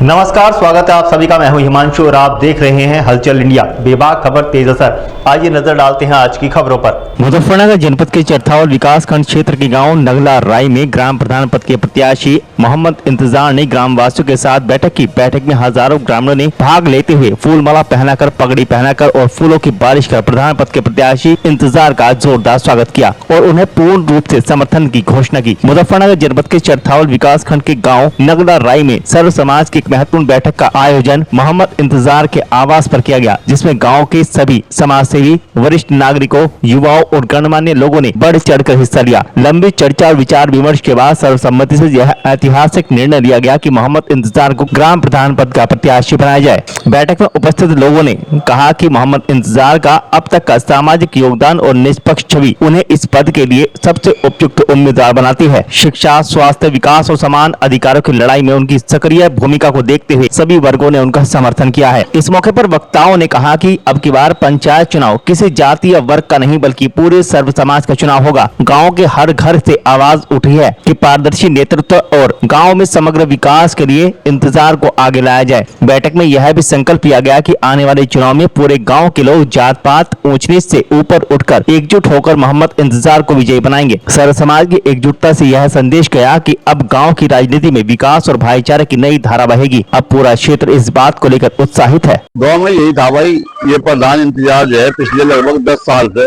नमस्कार, स्वागत है आप सभी का। मैं हूं हिमांशु और आप देख रहे हैं हलचल इंडिया। बेबाक खबर तेज असर। आइए नजर डालते हैं आज की खबरों पर। मुजफ्फरनगर जनपद के चरथावल विकास खंड क्षेत्र के गांव नगला राय में ग्राम प्रधान पद के प्रत्याशी मोहम्मद इंतजार ने ग्रामवासियों के साथ बैठक की। बैठक में हजारों ग्रामीणों ने भाग लेते हुए फूलमाला पहनाकर, पगड़ी पहनाकर और फूलों की बारिश कर प्रधान पद के प्रत्याशी इंतजार का जोरदार स्वागत किया और उन्हें पूर्ण रूप से समर्थन की घोषणा की। मुजफ्फरनगर जनपद के चरथावल विकास खंड के गाँव नगला राय में सर्व समाज की महत्वपूर्ण बैठक का आयोजन मोहम्मद इंतजार के आवास पर किया गया, जिसमें गांव के सभी समाजसेवी, वरिष्ठ नागरिकों, युवाओं और गणमान्य लोगों ने बढ़ चढ़कर हिस्सा लिया। लंबी चर्चा और विचार विमर्श के बाद सर्वसम्मति से यह ऐतिहासिक निर्णय लिया गया कि मोहम्मद इंतजार को ग्राम प्रधान पद का प्रत्याशी बनाया जाए। बैठक में उपस्थित लोगों ने कहा कि मोहम्मद इंतजार का अब तक का सामाजिक योगदान और निष्पक्ष छवि उन्हें इस पद के लिए सबसे उपयुक्त उम्मीदवार बनाती है। शिक्षा, स्वास्थ्य, विकास और समान अधिकारों की लड़ाई में उनकी सक्रिय भूमिका को देखते हुए सभी वर्गों ने उनका समर्थन किया है। इस मौके पर वक्ताओं ने कहा कि अब की बार पंचायत चुनाव किसी जाति या वर्ग का नहीं बल्कि पूरे सर्व समाज का चुनाव होगा। गांव के हर घर से आवाज उठी है कि पारदर्शी नेतृत्व और गांव में समग्र विकास के लिए इंतजार को आगे लाया जाए। बैठक में यह भी संकल्प लिया गया कि आने वाले चुनाव में पूरे गाँव के लोग जात पात, ऊंच नीच से ऊपर उठकर एकजुट होकर मोहम्मद इंतजार को विजयी बनाएंगे। सर्व समाज की एकजुटता से यह संदेश गया कि अब गाँव की राजनीति में विकास और भाईचारे की नई धारा बहेगी। अब पूरा क्षेत्र इस बात को लेकर उत्साहित है। गाँव में यही था भाई, ये प्रधान इंतजार जो है पिछले लगभग 10 साल से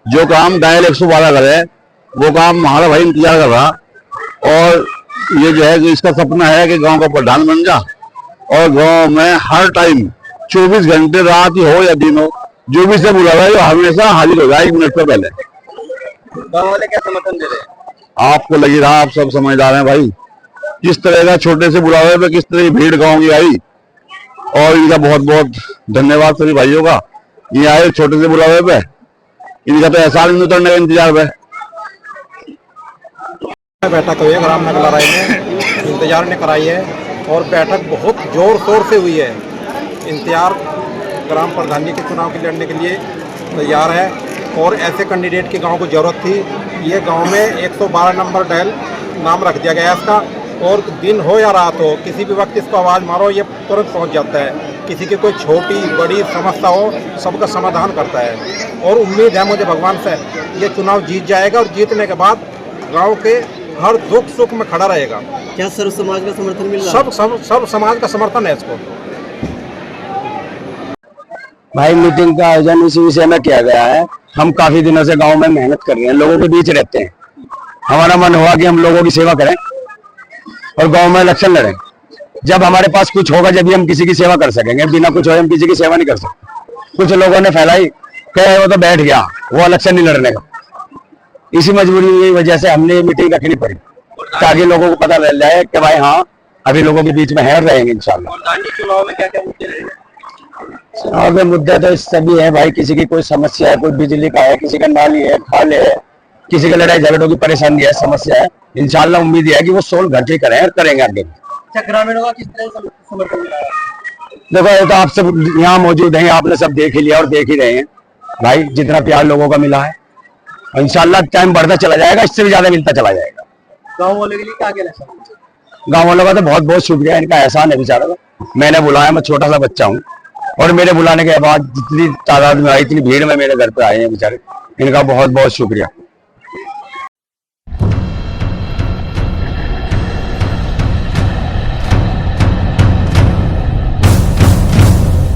जो काम डायल 112 करे वो काम हमारा भाई इंतजार कर रहा। और ये जो है कि इसका सपना है कि गांव का प्रधान बन जा और गांव में हर टाइम 24 घंटे, रात ही हो या दिन हो, जो भी से बुला रहा है हमेशा हाजिर हो जाए 1 मिनट से पहले। गाँव वाले क्या समर्थन दे रहे हैं? आपको लगी रहा, आप सब समझदार हैं भाई, किस तरह का छोटे से बुलावे पे किस तरह की भीड़ गाँव की आई। और इनका बहुत बहुत धन्यवाद सभी भाइयों का। ये आए छोटे से बुलावे पे, इनका तो एहसास नहीं उतरने का इंतजार पे। बैठक हुई है ग्राम नगला राय में, इंतजार ने कराई है और बैठक बहुत जोर शोर से हुई है। इंतजार ग्राम प्रधानी के चुनाव के लड़ने के लिए तैयार है और ऐसे कैंडिडेट की गांव को जरूरत थी। ये गांव में 112 नंबर डायल नाम रख दिया गया है इसका, और दिन हो या रात हो किसी भी वक्त इसको आवाज़ मारो ये तुरंत पहुंच जाता है। किसी की कोई छोटी बड़ी समस्या हो सबका समाधान करता है और उम्मीद है मुझे भगवान से ये चुनाव जीत जाएगा और जीतने के बाद गांव के हर दुख सुख में खड़ा रहेगा। क्या सर्व समाज का समर्थन मिल रहा है? सब समाज का समर्थन है इसको। भाई मीटिंग का आयोजन इसी विषय में किया गया है। हम काफी दिनों से गांव में मेहनत कर रहे हैं, लोगों के बीच रहते हैं। हमारा मन हुआ कि हम लोगों की सेवा करें और गांव में इलेक्शन लड़ें। जब हमारे पास कुछ होगा जब भी हम किसी की सेवा कर सकेंगे, बिना कुछ हो हम किसी की सेवा नहीं कर सकते। कुछ लोगों ने फैलाई कहे वो तो बैठ गया, वो इलेक्शन नहीं लड़ने का। इसी मजबूरी की वजह से हमने ये मीटिंग रखनी पड़ी ताकि लोगों को पता लग जाए कि भाई हाँ अभी लोगों के बीच में है, रहेंगे इंशाल्लाह। चुनाव में क्या क्या मुद्दे रहेंगे? चुनाव के मुद्दे तो सभी है भाई, किसी की कोई समस्या है, कोई बिजली का है, किसी का नाली है, खाले है, किसी के लड़ाई झगड़ों की परेशानी है, समस्या है। इंशाल्लाह उम्मीद है कि वो सोल्व घर से करें और करेंगे आगे। ग्रामीणों का किस तरह समर्थन मिला है? देखो ये तो आप सब यहाँ मौजूद हैं, आपने सब देख ही लिया और देख ही रहे हैं भाई, जितना प्यार लोगों का मिला है। इंशाल्लाह टाइम बढ़ता चला जाएगा, इससे भी ज्यादा मिलता चला जाएगा। गाँव वालों के लिए क्या कहना चाहिए? गाँव वालों का तो बहुत बहुत शुक्रिया, इनका एहसान है बेचारा का। मैंने बुलाया, मैं छोटा सा बच्चा हूँ और मेरे बुलाने के बाद जितनी तादाद में आई, इतनी भीड़ में मेरे घर पे आए हैं बेचारे, इनका बहुत बहुत शुक्रिया।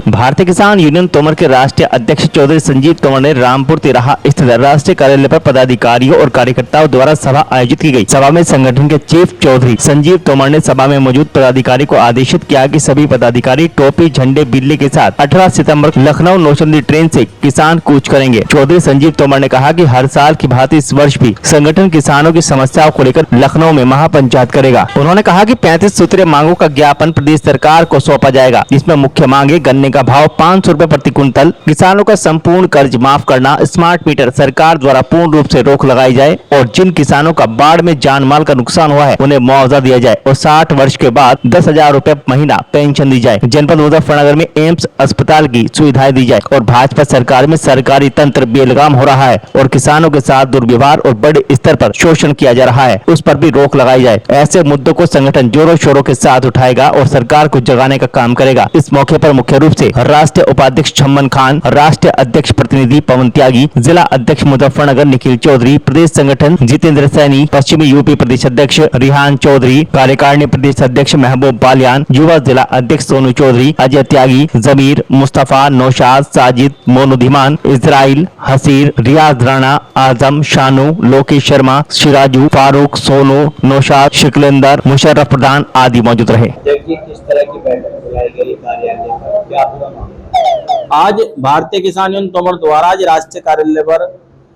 भारतीय किसान यूनियन तोमर के राष्ट्रीय अध्यक्ष चौधरी संजीव तोमर ने रामपुर तिराहा स्थित राष्ट्रीय कार्यालय पर पदाधिकारियों और कार्यकर्ताओं द्वारा सभा आयोजित की गई। सभा में संगठन के चीफ चौधरी संजीव तोमर ने सभा में मौजूद पदाधिकारी को आदेशित किया कि सभी पदाधिकारी टोपी, झंडे, बिल्ली के साथ 18 सितंबर लखनऊ नौचंदी ट्रेन से किसान कूच करेंगे। चौधरी संजीव तोमर ने कहा कि हर साल की भांति इस वर्ष भी संगठन किसानों की समस्याओं को लेकर लखनऊ में महापंचायत करेगा। उन्होंने कहा कि 35 सूत्रीय मांगों का ज्ञापन प्रदेश सरकार को सौंपा जाएगा, जिसमें मुख्य मांगे गन्ने का भाव 500 रुपए प्रति क्विंटल, किसानों का संपूर्ण कर्ज माफ करना, स्मार्ट मीटर सरकार द्वारा पूर्ण रूप से रोक लगाई जाए और जिन किसानों का बाढ़ में जान माल का नुकसान हुआ है उन्हें मुआवजा दिया जाए और 60 वर्ष के बाद 10,000 रुपए महीना पेंशन दी जाए। जनपद मुजफ्फरनगर में एम्स अस्पताल की सुविधाएं दी जाए और भाजपा सरकार में सरकारी तंत्र बेलगाम हो रहा है और किसानों के साथ दुर्व्यवहार और बड़े स्तर पर शोषण किया जा रहा है, उस पर भी रोक लगाई जाए। ऐसे मुद्दों को संगठन जोरों शोरों के साथ उठाएगा और सरकार को जगाने का काम करेगा। इस मौके पर मुख्य रूप से राष्ट्रीय उपाध्यक्ष छम्मन खान, राष्ट्रीय अध्यक्ष प्रतिनिधि पवन त्यागी, जिला अध्यक्ष मुजफ्फरनगर निखिल चौधरी, प्रदेश संगठन जितेंद्र सैनी, पश्चिमी यूपी प्रदेश अध्यक्ष रिहान चौधरी, कार्यकारिणी प्रदेश अध्यक्ष महबूब बालियान, युवा जिला अध्यक्ष सोनू चौधरी, अजय त्यागी, जमीर, मुस्तफा, नौशाद, साजिद, मोनू धीमान, इजराइल, हसीर, रियाज राणा, आजम, शानू, लोकेश शर्मा, शिराजू, फारूक, सोनू, नौशाद, शिकलेंदर, मुशर्रफ प्रधान आदि मौजूद रहे। देखिए किस तरह की बैठक बुलाई गई कार्यालय पर, क्या पूरा मामला? आज भारतीय किसान यूनियन तोमर द्वारा आज राष्ट्रीय कार्यालय पर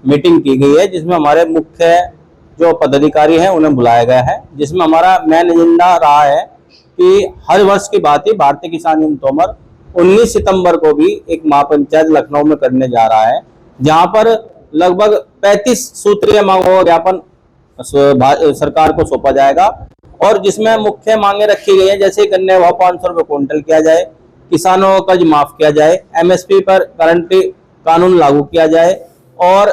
मीटिंग की गई है, जिसमें हमारे मुख्य जो पदाधिकारी हैं उन्हें बुलाया गया है, जिसमें हमारा मेन एजेंडा रहा है कि हर वर्ष की बात ही भारतीय किसान यूनियन तोमर 19 सितंबर को भी एक महापंचायत लखनऊ में करने जा रहा है, जहां पर लगभग 35 सूत्रीय मांगों का ज्ञापन सरकार को सौंपा जाएगा और जिसमें मुख्य मांगे रखी गई है, जैसे गन्ने भाव 500 रुपए क्विंटल किया जाए, किसानों का कर्ज माफ किया जाए, एमएसपी पर गारंटी कानून लागू किया जाए और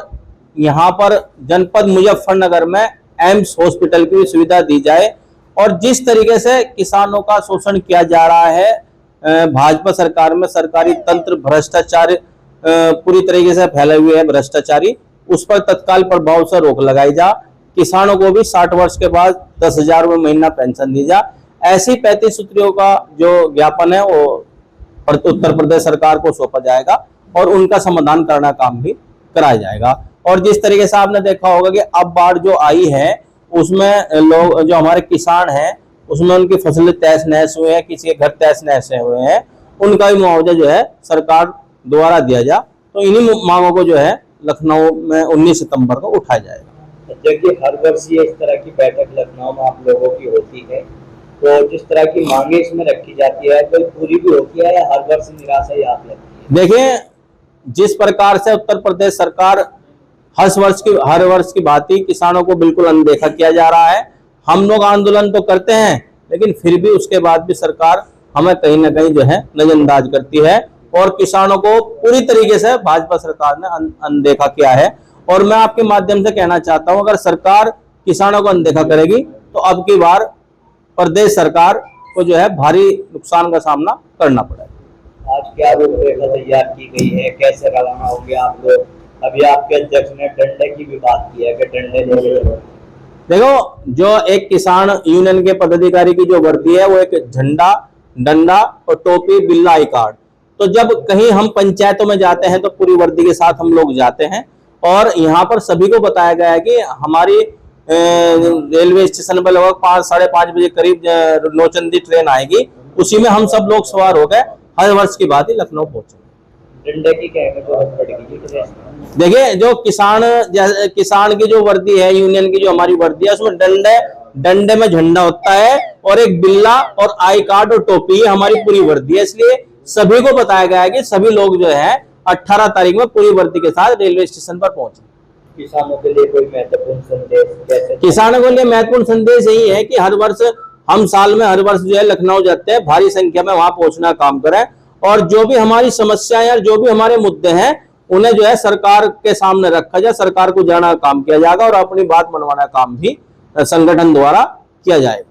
यहाँ पर जनपद मुजफ्फरनगर में एम्स हॉस्पिटल की सुविधा दी जाए। और जिस तरीके से किसानों का शोषण किया जा रहा है भाजपा सरकार में, सरकारी तंत्र भ्रष्टाचार पूरी तरीके से फैले हुए है भ्रष्टाचारी, उस पर तत्काल प्रभाव से रोक लगाई जा, किसानों को भी 60 वर्ष के बाद 10,000 रुपए महीना पेंशन दी जा। ऐसी 35 सूत्रियों का जो ज्ञापन है वो उत्तर प्रदेश सरकार को सौंपा जाएगा और उनका समाधान करना काम भी कराया जाएगा। और जिस तरीके से आपने देखा होगा कि अब बाढ़ जो आई है उसमें लोग जो हमारे किसान हैं उसमें उनकी फसलें तहस नहस हुए हैं, किसी के घर तहस नहस हुए हैं, उनका भी मुआवजा जो है सरकार द्वारा दिया जा। तो इन्हीं मांगों को जो है लखनऊ में 19 सितंबर को उठाया जाएगा। देखिए हर वर्ष ये इस तरह की बैठक लखनऊ में आप लोगों की होती है, तो जिस तरह की मांगे इसमें रखी जाती है तो पूरी भी होती है या हर वर्ष निराशा ही आप लगती है? देखिए जिस प्रकार से उत्तर प्रदेश सरकार हर वर्ष की भांति किसानों को बिल्कुल अनदेखा किया जा रहा है। हम लोग आंदोलन तो करते हैं लेकिन फिर भी उसके बाद भी सरकार हमें कहीं ना कहीं जो है नजरअंदाज करती है और किसानों को पूरी तरीके से भाजपा सरकार ने अनदेखा किया है। और मैं आपके माध्यम से कहना चाहता हूं, अगर सरकार किसानों को अनदेखा करेगी तो अब की बार प्रदेश सरकार को जो है भारी नुकसान का सामना करना पड़ेगा। आज क्या रूपरेखा तैयार की गई है, कैसे रवाना होंगे आप लोग? अभी आपके अध्यक्ष ने डंडे की भी बात की है कि डंडे लेके देखो, जो एक किसान यूनियन के पदाधिकारी की जो वर्दी है वो एक झंडा, डंडा और टोपी, बिल्ला, आई कार्ड। तो जब कहीं हम पंचायतों में जाते हैं तो पूरी वर्दी के साथ हम लोग जाते हैं और यहाँ पर सभी को बताया गया है कि हमारी रेलवे स्टेशन पर लगभग 5 साढ़े 5 बजे करीब नौचंदी ट्रेन आएगी, उसी में हम सब लोग सवार हो गए हर वर्ष की बात ही लखनऊ पहुंचे। डंडे की क्या जरूरत पड़ेगी? देखिए जो किसान की जो वर्दी है यूनियन की, जो हमारी वर्दी है उसमें डंडे में झंडा होता है और एक बिल्ला और आई कार्ड और टोपी हमारी पूरी वर्दी है। इसलिए सभी को बताया गया है कि सभी लोग जो है 18 तारीख में पूरी वर्दी के साथ रेलवे स्टेशन पर पहुंचे। किसानों के लिए कोई महत्वपूर्ण संदेश? किसानों के लिए महत्वपूर्ण संदेश यही है कि हर वर्ष हम साल में हर वर्ष जो है लखनऊ जाते हैं, भारी संख्या में वहां पहुंचना काम करें और जो भी हमारी समस्याएं या जो भी हमारे मुद्दे हैं उन्हें जो है सरकार के सामने रखा जाए, सरकार को जाना काम किया जाएगा और अपनी बात मनवाना काम भी संगठन द्वारा किया जाएगा।